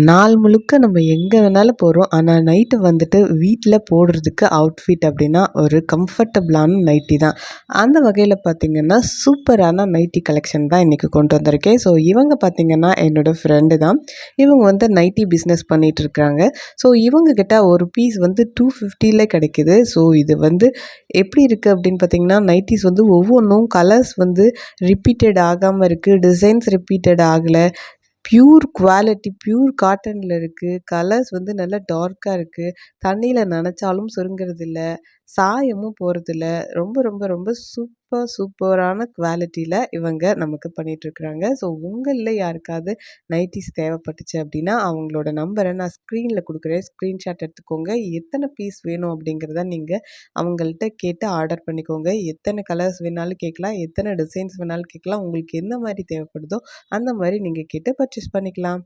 நாள் முழுக்க நம்ம எங்கே வேணாலும் போகிறோம். ஆனால் நைட்டு வந்துட்டு வீட்டில் போடுறதுக்கு அவுட்ஃபிட் அப்படின்னா ஒரு கம்ஃபர்டபுளான நைட்டி தான். அந்த வகையில் பார்த்திங்கன்னா சூப்பரான நைட்டி கலெக்ஷன் தான் இன்றைக்கி கொண்டு வந்திருக்கேன். ஸோ இவங்க பார்த்திங்கன்னா என்னோடய ஃப்ரெண்டு தான். இவங்க வந்து நைட்டி பிஸ்னஸ் பண்ணிகிட்ருக்காங்க. ஸோ இவங்கக்கிட்ட ஒரு பீஸ் வந்து 250ல கிடைக்கிது. ஸோ இது வந்து எப்படி இருக்குது அப்படின்னு பார்த்திங்கன்னா, நைட்டிஸ் வந்து ஒவ்வொன்றும் கலர்ஸ் வந்து ரிப்பீட்டட் ஆகாமல் இருக்குது. டிசைன்ஸ் ரிப்பீட்டட் ஆகலை. பியூர் குவாலிட்டி, பியூர் காட்டனில் இருக்குது. கலர்ஸ் வந்து நல்லா டார்க்காக இருக்குது. தண்ணியில் நனைச்சாலும் சுருங்குறதில்ல. சாயமும் போகிறதில்ல. ரொம்ப ரொம்ப ரொம்ப சூப்பரான குவாலிட்டியில் இவங்க நமக்கு பண்ணிகிட்ருக்குறாங்க. ஸோ உங்களில் யாருக்காவது நைட்டிஸ் தேவைப்பட்டுச்சு அப்படின்னா அவங்களோட நம்பரை நான் ஸ்க்ரீனில் கொடுக்குறேன். ஸ்க்ரீன்ஷாட் எடுத்துக்கோங்க. எத்தனை பீஸ் வேணும் அப்படிங்கிறத நீங்கள் அவங்கள்ட்ட கேட்டு ஆர்டர் பண்ணிக்கோங்க. எத்தனை கலர்ஸ் வேணாலும் கேட்கலாம். எத்தனை டிசைன்ஸ் வேணாலும் கேட்கலாம். உங்களுக்கு எந்த மாதிரி தேவைப்படுதோ அந்த மாதிரி நீங்கள் கேட்டு பர்ச்சேஸ் பண்ணிக்கலாம்.